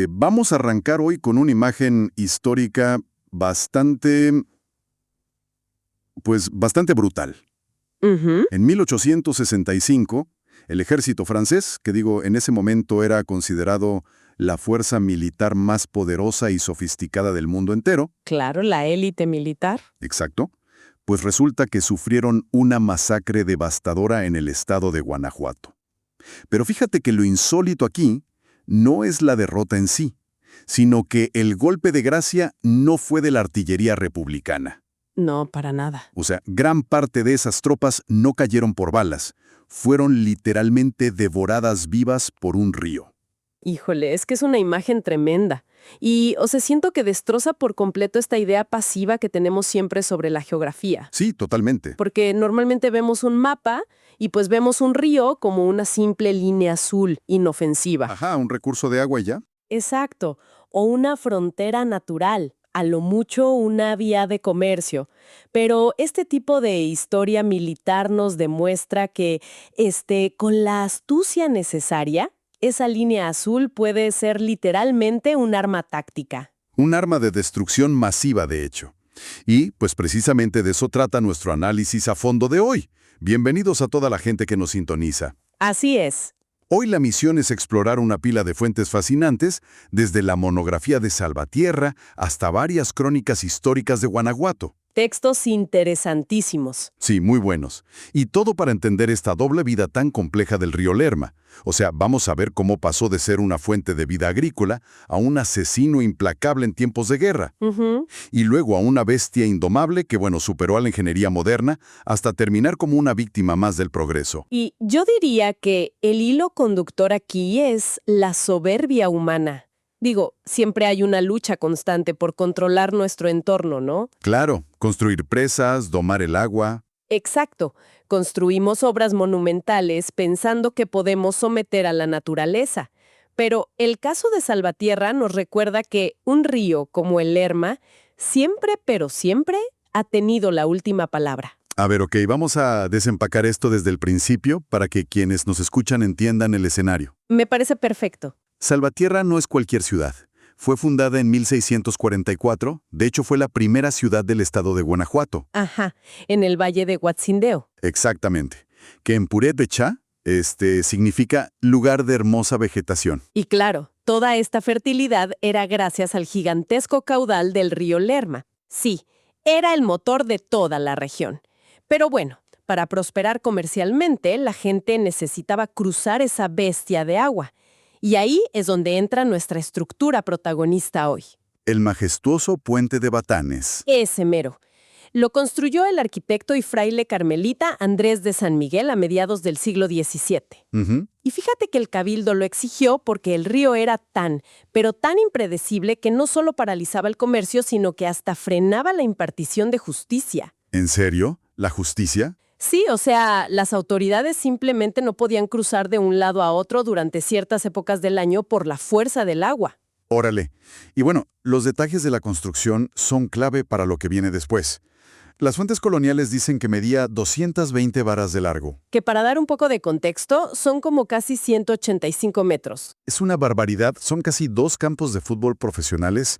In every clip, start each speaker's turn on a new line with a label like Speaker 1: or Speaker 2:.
Speaker 1: Vamos a arrancar hoy con una imagen histórica bastante brutal.
Speaker 2: Ujú.
Speaker 1: En 1865, el ejército francés, que en ese momento era considerado la fuerza militar más poderosa y sofisticada del mundo entero,
Speaker 2: Claro, la élite militar.
Speaker 1: exacto, pues resulta que sufrieron una masacre devastadora en el estado de Guanajuato. Pero fíjate que lo insólito aquí no es la derrota en sí, sino que el golpe de gracia no fue de la artillería republicana.
Speaker 2: No, para nada.
Speaker 1: O sea, gran parte de esas tropas no cayeron por balas, fueron literalmente devoradas vivas por un río.
Speaker 2: Híjole, es que es una imagen tremenda. Y, siento que destroza por completo esta idea pasiva que tenemos siempre sobre la geografía.
Speaker 1: Sí, totalmente.
Speaker 2: Porque normalmente vemos un mapa y pues vemos un río como una simple línea azul, inofensiva.
Speaker 1: Ajá, un recurso de agua y ya.
Speaker 2: Exacto. O una frontera natural, a lo mucho una vía de comercio. Pero este tipo de historia militar nos demuestra que, con la astucia necesaria, esa línea azul puede ser literalmente un arma táctica.
Speaker 1: Un arma de destrucción masiva, de hecho. Y, pues precisamente de eso trata nuestro análisis a fondo de hoy. Bienvenidos a toda la gente que nos sintoniza.
Speaker 2: Así es.
Speaker 1: Hoy la misión es explorar una pila de fuentes fascinantes, desde la monografía de Salvatierra hasta varias crónicas históricas de Guanajuato.
Speaker 2: Textos interesantísimos.
Speaker 1: Sí, muy buenos. Y todo para entender esta doble vida tan compleja del río Lerma. O sea, vamos a ver cómo pasó de ser una fuente de vida agrícola a un asesino implacable en tiempos de guerra.
Speaker 2: Ujú.
Speaker 1: Y luego a una bestia indomable que, superó a la ingeniería moderna hasta terminar como una víctima más del progreso.
Speaker 2: Y yo diría que el hilo conductor aquí es la soberbia humana. Digo, siempre hay una lucha constante por controlar nuestro entorno, ¿no?
Speaker 1: Claro, construir presas, domar el agua.
Speaker 2: Exacto. Construimos obras monumentales pensando que podemos someter a la naturaleza. Pero el caso de Salvatierra nos recuerda que un río como el Lerma siempre, pero siempre, ha tenido la última palabra.
Speaker 1: A ver, ok, vamos a desempacar esto desde el principio para que quienes nos escuchan entiendan el escenario.
Speaker 2: Me parece perfecto.
Speaker 1: Salvatierra no es cualquier ciudad. Fue fundada en 1644, de hecho fue la primera ciudad del estado de Guanajuato.
Speaker 2: Ajá, en el valle de Huatzindeo.
Speaker 1: Exactamente. Que en purépecha, significa lugar de hermosa vegetación.
Speaker 2: Y claro, toda esta fertilidad era gracias al gigantesco caudal del río Lerma. Sí, era el motor de toda la región. Pero bueno, para prosperar comercialmente, la gente necesitaba cruzar esa bestia de agua. Y ahí es donde entra nuestra estructura protagonista hoy.
Speaker 1: El majestuoso puente de Batanes.
Speaker 2: Ese mero. Lo construyó el arquitecto y fraile carmelita Andrés de San Miguel a mediados del siglo XVII.
Speaker 1: Ujú.
Speaker 2: Y fíjate que el cabildo lo exigió porque el río era pero tan impredecible que no solo paralizaba el comercio, sino que hasta frenaba la impartición de justicia.
Speaker 1: ¿En serio? ¿La justicia?
Speaker 2: Sí, las autoridades simplemente no podían cruzar de un lado a otro durante ciertas épocas del año por la fuerza del agua.
Speaker 1: Órale. Y los detalles de la construcción son clave para lo que viene después. Las fuentes coloniales dicen que medía 220 varas de largo.
Speaker 2: Que para dar un poco de contexto, son como casi 185 metros.
Speaker 1: Es una barbaridad, son casi 2 campos de fútbol profesionales,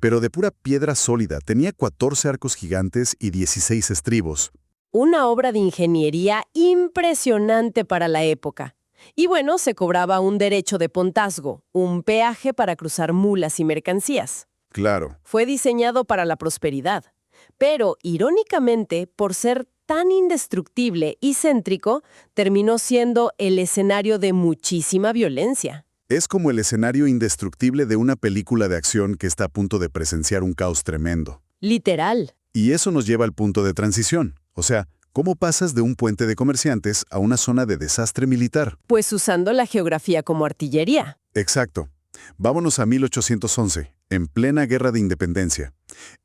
Speaker 1: pero de pura piedra sólida. Tenía 14 arcos gigantes y 16 estribos.
Speaker 2: Una obra de ingeniería impresionante para la época. Y bueno, se cobraba un derecho de pontazgo, un peaje para cruzar mulas y mercancías.
Speaker 1: Claro.
Speaker 2: Fue diseñado para la prosperidad. Pero, irónicamente, por ser tan indestructible y céntrico, terminó siendo el escenario de muchísima violencia.
Speaker 1: Es como el escenario indestructible de una película de acción que está a punto de presenciar un caos tremendo.
Speaker 2: Literal.
Speaker 1: Y eso nos lleva al punto de transición. O sea, ¿cómo pasas de un puente de comerciantes a una zona de desastre militar?
Speaker 2: Pues usando la geografía como artillería.
Speaker 1: Exacto. Vámonos a 1811, en plena Guerra de Independencia.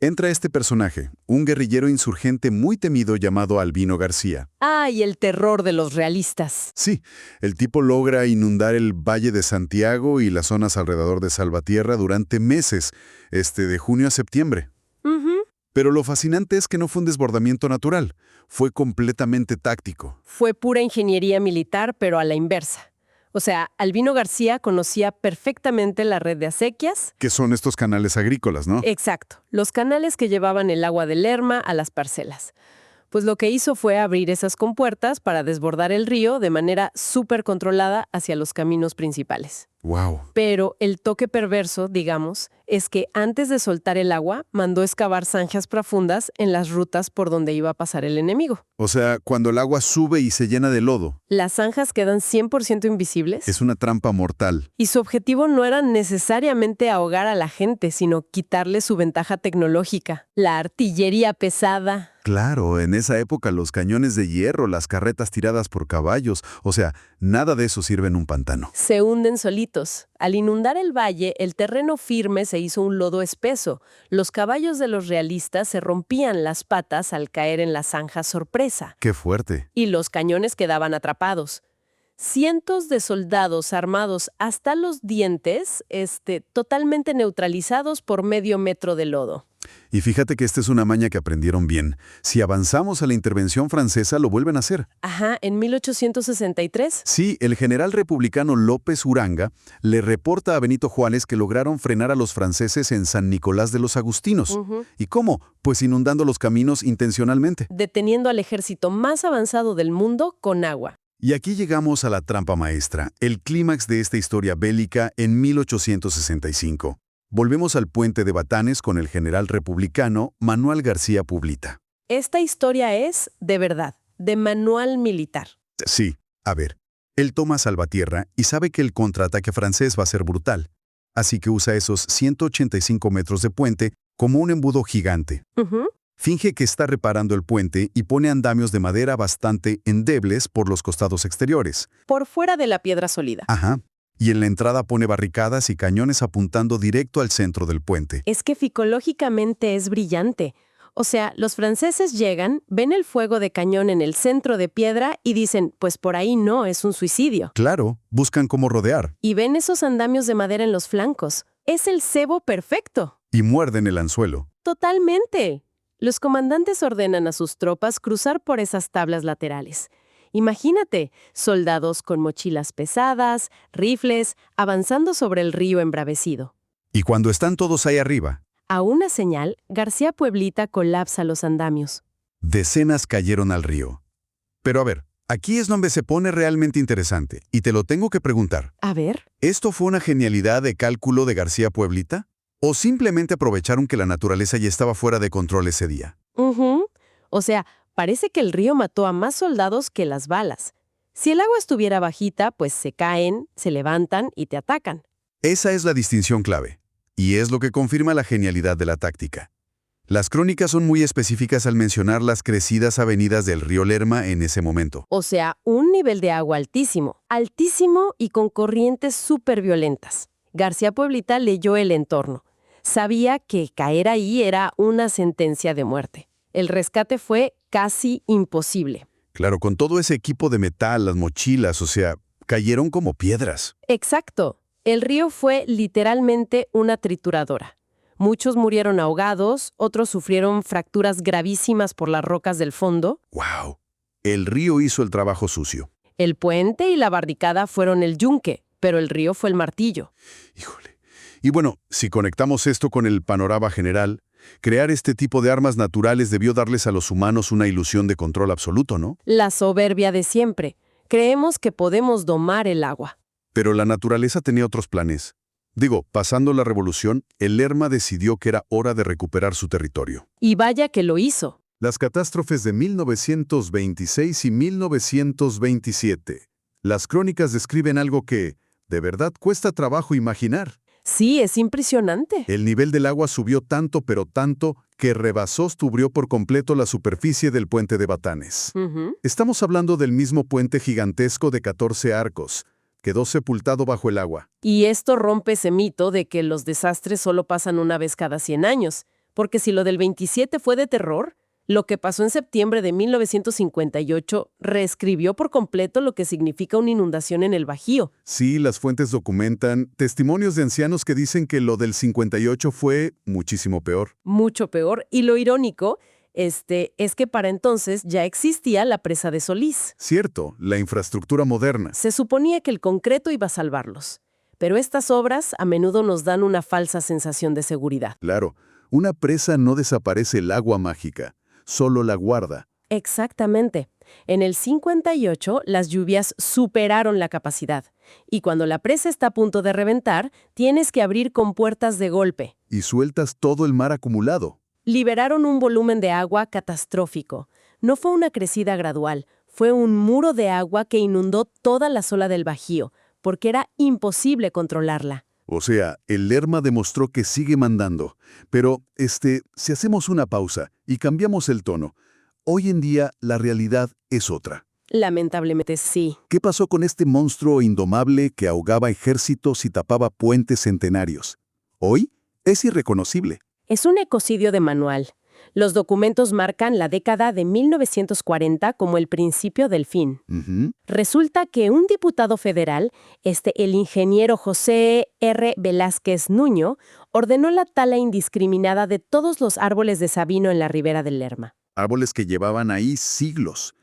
Speaker 1: Entra este personaje, un guerrillero insurgente muy temido llamado Albino García.
Speaker 2: ¡Ay, el terror de los realistas!
Speaker 1: Sí, el tipo logra inundar el Valle de Santiago y las zonas alrededor de Salvatierra durante meses, de junio a septiembre.
Speaker 2: Ujú.
Speaker 1: Pero lo fascinante es que no fue un desbordamiento natural, fue completamente táctico.
Speaker 2: Fue pura ingeniería militar, pero a la inversa. O sea, Albino García conocía perfectamente la red de acequias.
Speaker 1: Que son estos canales agrícolas, ¿no?
Speaker 2: Exacto, los canales que llevaban el agua del Lerma a las parcelas. Pues lo que hizo fue abrir esas compuertas para desbordar el río de manera súper controlada hacia los caminos principales.
Speaker 1: Wow.
Speaker 2: Pero el toque perverso, digamos, es que antes de soltar el agua, mandó excavar zanjas profundas en las rutas por donde iba a pasar el enemigo.
Speaker 1: O sea, cuando el agua sube y se llena de lodo,
Speaker 2: Las zanjas quedan 100% invisibles.
Speaker 1: es una trampa mortal.
Speaker 2: Y su objetivo no era necesariamente ahogar a la gente, sino quitarle su ventaja tecnológica, la artillería pesada.
Speaker 1: Claro, en esa época los cañones de hierro, las carretas tiradas por caballos, o sea, nada de eso sirve en un pantano.
Speaker 2: Se hunden solitos. Al inundar el valle, el terreno firme se hizo un lodo espeso. Los caballos de los realistas se rompían las patas al caer en la zanja sorpresa.
Speaker 1: ¡Qué fuerte!
Speaker 2: Y los cañones quedaban atrapados. Cientos de soldados armados hasta los dientes, totalmente neutralizados por medio metro de lodo.
Speaker 1: Y fíjate que esta es una maña que aprendieron bien. Si avanzamos a la intervención francesa, lo vuelven a hacer.
Speaker 2: Ajá, en 1863.
Speaker 1: Sí, el general republicano López Uranga le reporta a Benito Juárez que lograron frenar a los franceses en San Nicolás de los Agustinos. ¿Y cómo? Pues inundando los caminos intencionalmente.
Speaker 2: Deteniendo al ejército más avanzado del mundo con agua.
Speaker 1: Y aquí llegamos a la trampa maestra, el clímax de esta historia bélica en 1865. Volvemos al puente de Batanes con el general republicano Manuel García Publita.
Speaker 2: Esta historia es, de verdad, de manual militar.
Speaker 1: Sí, a ver, él toma Salvatierra y sabe que el contraataque francés va a ser brutal. Así que usa esos 185 metros de puente como un embudo gigante. Finge que está reparando el puente y pone andamios de madera bastante endebles por los costados exteriores.
Speaker 2: Por fuera de la piedra sólida.
Speaker 1: Ajá. Y en la entrada pone barricadas y cañones apuntando directo al centro del puente.
Speaker 2: Es que ficológicamente es brillante. O sea, los franceses llegan, ven el fuego de cañón en el centro de piedra y dicen, pues por ahí no, es un suicidio.
Speaker 1: Claro, buscan cómo rodear.
Speaker 2: Y ven esos andamios de madera en los flancos. Es el cebo perfecto.
Speaker 1: Y muerden el anzuelo.
Speaker 2: Totalmente. Los comandantes ordenan a sus tropas cruzar por esas tablas laterales. Imagínate, soldados con mochilas pesadas, rifles, avanzando sobre el río embravecido.
Speaker 1: Y cuando están todos ahí arriba,
Speaker 2: A una señal, García Pueblita colapsa los andamios.
Speaker 1: decenas cayeron al río. Pero a ver, aquí es donde se pone realmente interesante, y te lo tengo que preguntar.
Speaker 2: A ver.
Speaker 1: ¿Esto fue una genialidad de cálculo de García Pueblita? ¿O simplemente aprovecharon que la naturaleza ya estaba fuera de control ese día?
Speaker 2: O sea, parece que el río mató a más soldados que las balas. Si el agua estuviera bajita, pues se caen, se levantan y te atacan.
Speaker 1: Esa es la distinción clave, y es lo que confirma la genialidad de la táctica. Las crónicas son muy específicas al mencionar las crecidas avenidas del río Lerma en ese momento.
Speaker 2: O sea, un nivel de agua altísimo, altísimo y con corrientes súper violentas. García Pueblita leyó el entorno. Sabía que caer ahí era una sentencia de muerte. El rescate fue casi imposible.
Speaker 1: Claro, con todo ese equipo de metal, las mochilas, o sea, cayeron como piedras.
Speaker 2: Exacto. El río fue literalmente una trituradora. Muchos murieron ahogados, otros sufrieron fracturas gravísimas por las rocas del fondo.
Speaker 1: ¡Wow! El río hizo el trabajo sucio.
Speaker 2: El puente y la barricada fueron el yunque, pero el río fue el martillo.
Speaker 1: Híjole. Y bueno, si conectamos esto con el panorama general, crear este tipo de armas naturales debió darles a los humanos una ilusión de control absoluto, ¿no?
Speaker 2: La soberbia de siempre. Creemos que podemos domar el agua.
Speaker 1: Pero la naturaleza tenía otros planes. Digo, pasando la revolución, el Lerma decidió que era hora de recuperar su territorio.
Speaker 2: Y vaya que lo hizo.
Speaker 1: Las catástrofes de 1926 y 1927. Las crónicas describen algo que, de verdad, cuesta trabajo imaginar.
Speaker 2: Sí, es impresionante.
Speaker 1: El nivel del agua subió tanto, pero tanto, que cubrió por completo la superficie del puente de Batanes. Estamos hablando del mismo puente gigantesco de 14 arcos. Quedó sepultado bajo el agua.
Speaker 2: Y esto rompe ese mito de que los desastres solo pasan una vez cada 100 años. Porque si lo del 27 fue de terror, lo que pasó en septiembre de 1958 reescribió por completo lo que significa una inundación en el Bajío.
Speaker 1: Sí, las fuentes documentan testimonios de ancianos que dicen que lo del 58 fue muchísimo peor.
Speaker 2: Mucho peor. Y lo irónico Es que para entonces ya existía la presa de Solís.
Speaker 1: Cierto, la infraestructura moderna.
Speaker 2: Se suponía que el concreto iba a salvarlos. Pero estas obras a menudo nos dan una falsa sensación de seguridad.
Speaker 1: Claro, una presa no desaparece el agua mágica, solo la guarda.
Speaker 2: Exactamente. En el 58, las lluvias superaron la capacidad. Y cuando la presa está a punto de reventar, tienes que abrir compuertas de golpe.
Speaker 1: Y sueltas todo el mar acumulado.
Speaker 2: Liberaron un volumen de agua catastrófico. No fue una crecida gradual, fue un muro de agua que inundó toda la Sola del Bajío, porque era imposible controlarla.
Speaker 1: O sea, el Lerma demostró que sigue mandando. Pero, si hacemos una pausa y cambiamos el tono, hoy en día la realidad es otra.
Speaker 2: Lamentablemente sí.
Speaker 1: ¿Qué pasó con este monstruo indomable que ahogaba ejércitos y tapaba puentes centenarios? Hoy es irreconocible.
Speaker 2: Es un ecocidio de manual. Los documentos marcan la década de 1940 como el principio del fin.
Speaker 1: Ujú.
Speaker 2: Resulta que un diputado federal, el ingeniero José R. Velázquez Nuño, ordenó la tala indiscriminada de todos los árboles de sabino en la ribera del Lerma.
Speaker 1: Árboles que llevaban ahí siglos.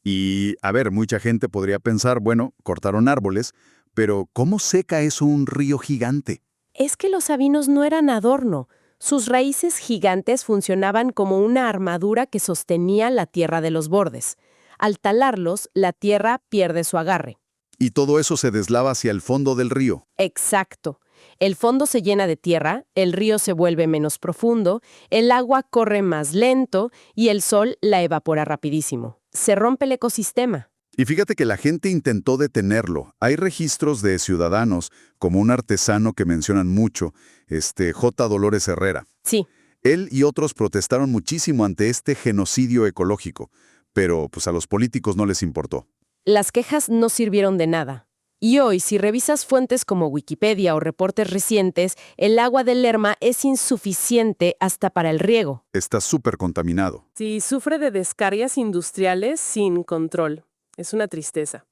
Speaker 1: Y, a ver, mucha gente podría pensar, bueno, cortaron árboles, pero ¿cómo seca eso un río gigante?
Speaker 2: Es que los sabinos no eran adorno. Sus raíces gigantes funcionaban como una armadura que sostenía la tierra de los bordes. Al talarlos, la tierra pierde su agarre.
Speaker 1: Y todo eso se deslava hacia el fondo del río.
Speaker 2: Exacto. El fondo se llena de tierra, el río se vuelve menos profundo, el agua corre más lento y el sol la evapora rapidísimo. Se rompe el ecosistema.
Speaker 1: Y fíjate que la gente intentó detenerlo. Hay registros de ciudadanos, como un artesano que mencionan mucho, J. Dolores Herrera.
Speaker 2: Sí,
Speaker 1: Él y otros protestaron muchísimo ante este genocidio ecológico, pero pues a los políticos no les importó.
Speaker 2: las quejas no sirvieron de nada. Y hoy, si revisas fuentes como Wikipedia o reportes recientes, el agua del Lerma es insuficiente hasta para el riego.
Speaker 1: Está súper contaminado.
Speaker 2: Sí, sufre de descargas industriales sin control. Es una tristeza.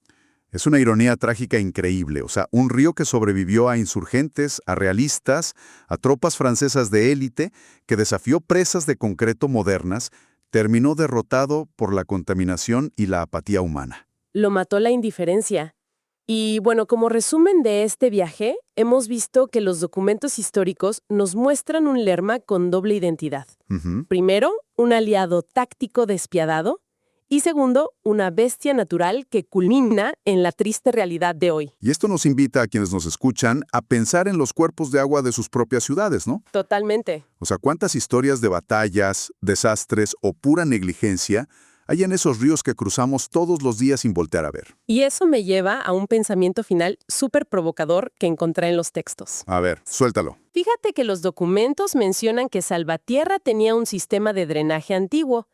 Speaker 1: Es una ironía trágica increíble. O sea, un río que sobrevivió a insurgentes, a realistas, a tropas francesas de élite, que desafió presas de concreto modernas, terminó derrotado por la contaminación y la apatía humana.
Speaker 2: Lo mató la indiferencia. Y bueno, como resumen de este viaje, hemos visto que los documentos históricos nos muestran un Lerma con doble identidad.
Speaker 1: Ujú.
Speaker 2: Primero, un aliado táctico despiadado. Y segundo, una bestia natural que culmina en la triste realidad de hoy.
Speaker 1: Y esto nos invita a quienes nos escuchan a pensar en los cuerpos de agua de sus propias ciudades, ¿no?
Speaker 2: Totalmente.
Speaker 1: O sea, ¿cuántas historias de batallas, desastres o pura negligencia hay en esos ríos que cruzamos todos los días sin voltear a ver?
Speaker 2: Y eso me lleva a un pensamiento final súper provocador que encontré en los textos.
Speaker 1: A ver, suéltalo.
Speaker 2: Fíjate que los documentos mencionan que Salvatierra tenía un sistema de drenaje antiguo,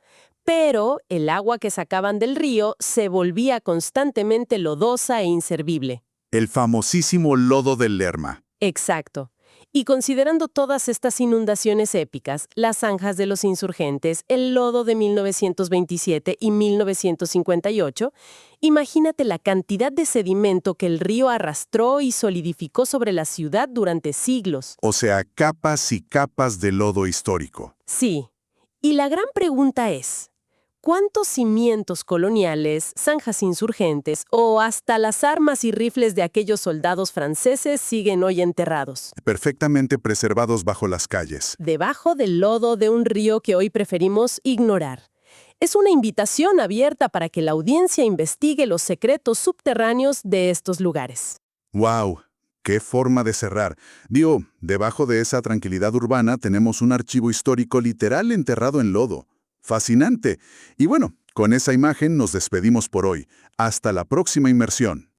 Speaker 2: pero el agua que sacaban del río se volvía constantemente lodosa e inservible.
Speaker 1: El famosísimo lodo del Lerma.
Speaker 2: Exacto. Y considerando todas estas inundaciones épicas, las zanjas de los insurgentes, el lodo de 1927 y 1958, imagínate la cantidad de sedimento que el río arrastró y solidificó sobre la ciudad durante siglos.
Speaker 1: O sea, capas y capas de lodo histórico.
Speaker 2: Sí. Y la gran pregunta es, ¿cuántos cimientos coloniales, zanjas insurgentes o hasta las armas y rifles de aquellos soldados franceses siguen hoy enterrados?
Speaker 1: Perfectamente preservados bajo las calles.
Speaker 2: Debajo del lodo de un río que hoy preferimos ignorar. Es una invitación abierta para que la audiencia investigue los secretos subterráneos de estos lugares.
Speaker 1: ¡Wow! ¡Qué forma de cerrar! Digo, debajo de esa tranquilidad urbana tenemos un archivo histórico literal enterrado en lodo. ¡Fascinante! Y bueno, con esa imagen nos despedimos por hoy. Hasta la próxima inmersión.